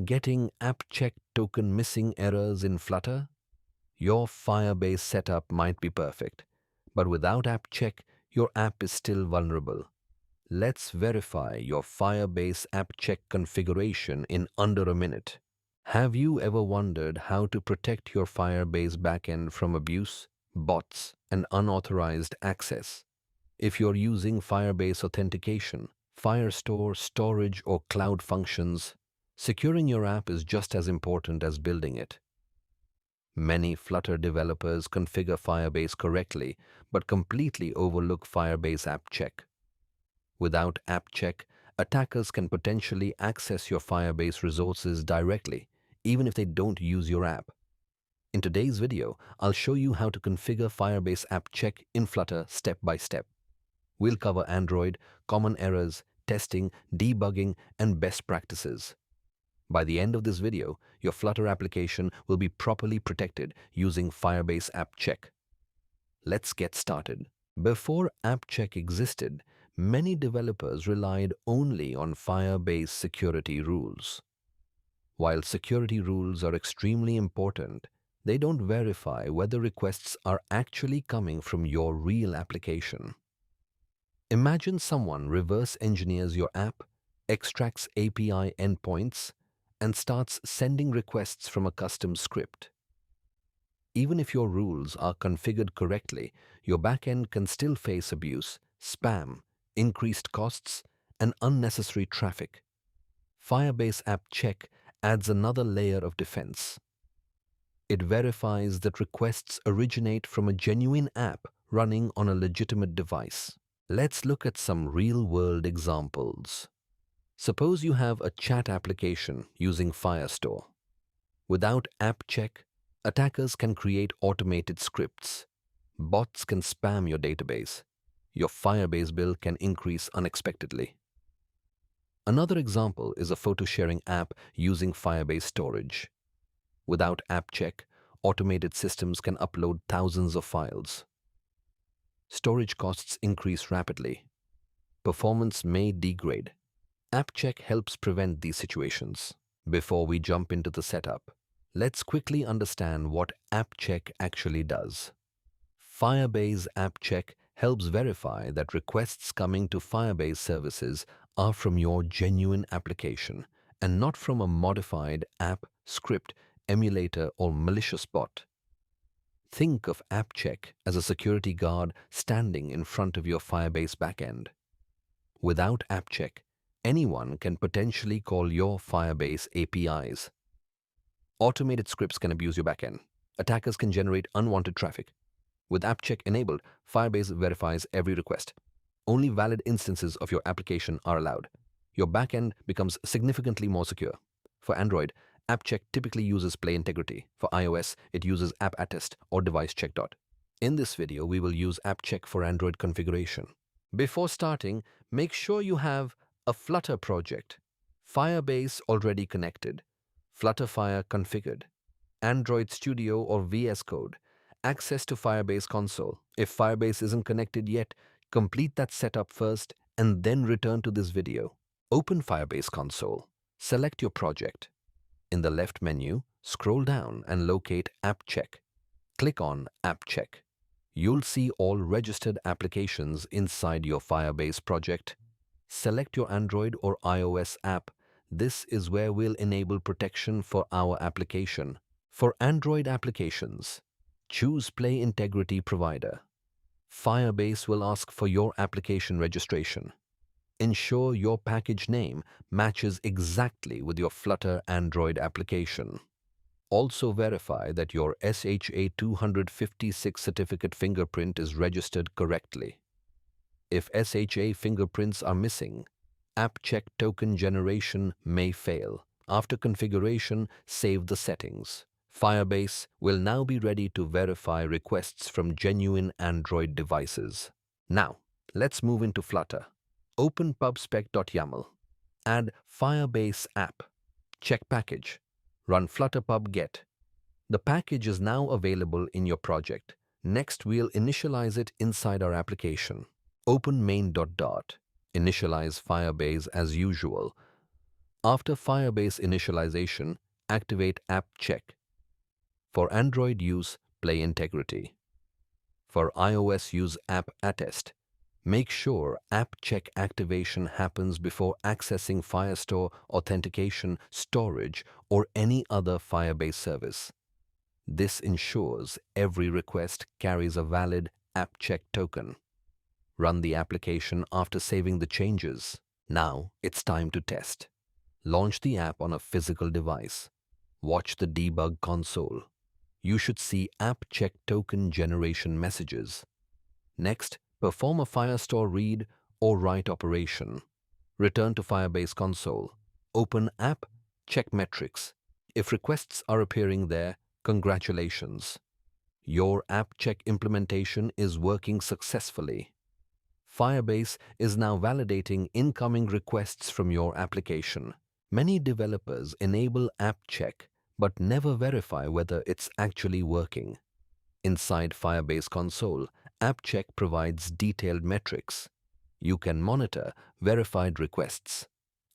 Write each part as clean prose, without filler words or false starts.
Getting AppCheck token missing errors in Flutter? Your Firebase setup might be perfect, but without AppCheck, your app is still vulnerable. Let's verify your Firebase AppCheck configuration in under a minute. Have you ever wondered how to protect your Firebase backend from abuse, bots, and unauthorized access? If you're using Firebase authentication, Firestore, storage, or cloud functions, securing your app is just as important as building it. Many Flutter developers configure Firebase correctly, but completely overlook Firebase AppCheck. Without AppCheck, attackers can potentially access your Firebase resources directly, even if they don't use your app. In today's video, I'll show you how to configure Firebase AppCheck in Flutter step by step. We'll cover Android, common errors, testing, debugging, and best practices. By the end of this video, your Flutter application will be properly protected using Firebase AppCheck. Let's get started. Before AppCheck existed, many developers relied only on Firebase security rules. While security rules are extremely important, they don't verify whether requests are actually coming from your real application. Imagine someone reverse engineers your app, extracts API endpoints, and starts sending requests from a custom script. Even if your rules are configured correctly, your backend can still face abuse, spam, increased costs, and unnecessary traffic. Firebase AppCheck adds another layer of defense. It verifies that requests originate from a genuine app running on a legitimate device. Let's look at some real-world examples. Suppose you have a chat application using Firestore. Without AppCheck, attackers can create automated scripts. Bots can spam your database. Your Firebase bill can increase unexpectedly. Another example is a photo-sharing app using Firebase storage. Without AppCheck, automated systems can upload thousands of files. Storage costs increase rapidly. Performance may degrade. AppCheck helps prevent these situations. Before we jump into the setup, let's quickly understand what AppCheck actually does. Firebase AppCheck helps verify that requests coming to Firebase services are from your genuine application and not from a modified app, script, emulator, or malicious bot. Think of AppCheck as a security guard standing in front of your Firebase backend. Without AppCheck, anyone can potentially call your Firebase APIs. Automated scripts can abuse your backend. Attackers can generate unwanted traffic. With AppCheck enabled, Firebase verifies every request. Only valid instances of your application are allowed. Your backend becomes significantly more secure. For Android, AppCheck typically uses Play Integrity. For iOS, it uses AppAttest or Device Check. In this video, we will use AppCheck for Android configuration. Before starting, make sure you have a Flutter project, Firebase already connected, Flutterfire configured, Android Studio or VS Code, access to Firebase console. If Firebase isn't connected yet, complete that setup first and then return to this video. Open Firebase console. Select your project. In the left menu, scroll down and locate AppCheck. Click on AppCheck. You'll see all registered applications inside your Firebase project. Select your Android or iOS app. This is where we'll enable protection for our application. For Android applications, choose Play Integrity Provider. Firebase will ask for your application registration. Ensure your package name matches exactly with your Flutter Android application. Also verify that your SHA-256 certificate fingerprint is registered correctly. If SHA fingerprints are missing, AppCheck token generation may fail. After configuration, save the settings. Firebase will now be ready to verify requests from genuine Android devices. Now, let's move into Flutter. Open pubspec.yaml. Add Firebase app. Check package. Run Flutter pub get. The package is now available in your project. Next, we'll initialize it inside our application. Open main.dot. Initialize Firebase as usual. After Firebase initialization, activate App Check. For Android use, Play Integrity. For iOS use App Attest. Make sure App Check activation happens before accessing Firestore authentication, storage, or any other Firebase service. This ensures every request carries a valid App Check token. Run the application after saving the changes. Now it's time to test. Launch the app on a physical device. Watch the debug console. You should see App Check token generation messages. Next, perform a Firestore read or write operation. Return to Firebase console. Open App Check Metrics. If requests are appearing there, congratulations. Your App Check implementation is working successfully. Firebase is now validating incoming requests from your application. Many developers enable App Check but never verify whether it's actually working. Inside Firebase console, App Check provides detailed metrics. You can monitor verified requests,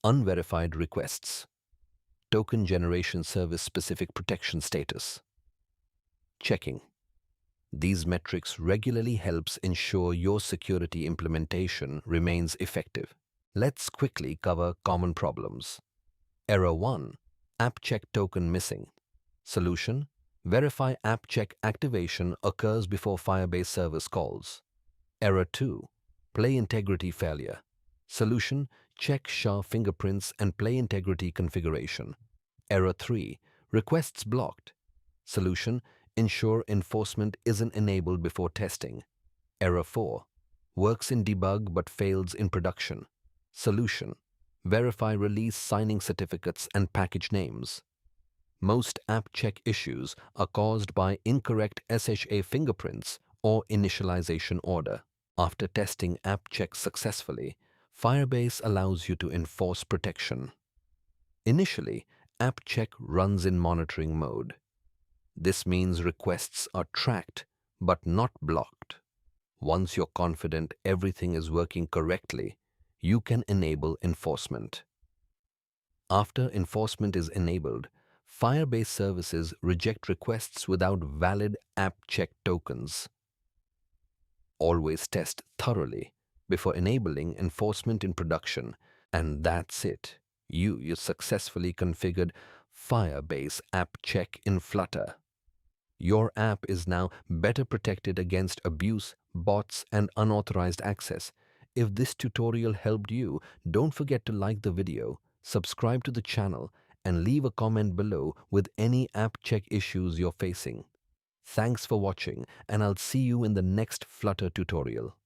unverified requests, token generation service specific protection status. Checking. These metrics regularly helps ensure your security implementation remains effective. Let's quickly cover common problems. Error 1. App Check token missing. Solution: verify App Check activation occurs before Firebase service calls. Error 2. Play integrity failure. Solution: check SHA fingerprints and play integrity configuration. Error 3. Requests blocked. Solution: ensure enforcement isn't enabled before testing. Error 4. Works in debug but fails in production. Solution: verify release signing certificates and package names. Most App Check issues are caused by incorrect SHA fingerprints or initialization order. After testing App Check successfully, Firebase allows you to enforce protection. Initially, App Check runs in monitoring mode. This means requests are tracked but not blocked. Once you're confident everything is working correctly, you can enable enforcement. After enforcement is enabled, Firebase services reject requests without valid App Check tokens. Always test thoroughly before enabling enforcement in production, and that's it. You successfully configured Firebase App Check in Flutter. Your app is now better protected against abuse, bots, and unauthorized access. If this tutorial helped you, don't forget to like the video, subscribe to the channel, and leave a comment below with any App Check issues you're facing. Thanks for watching, and I'll see you in the next Flutter tutorial.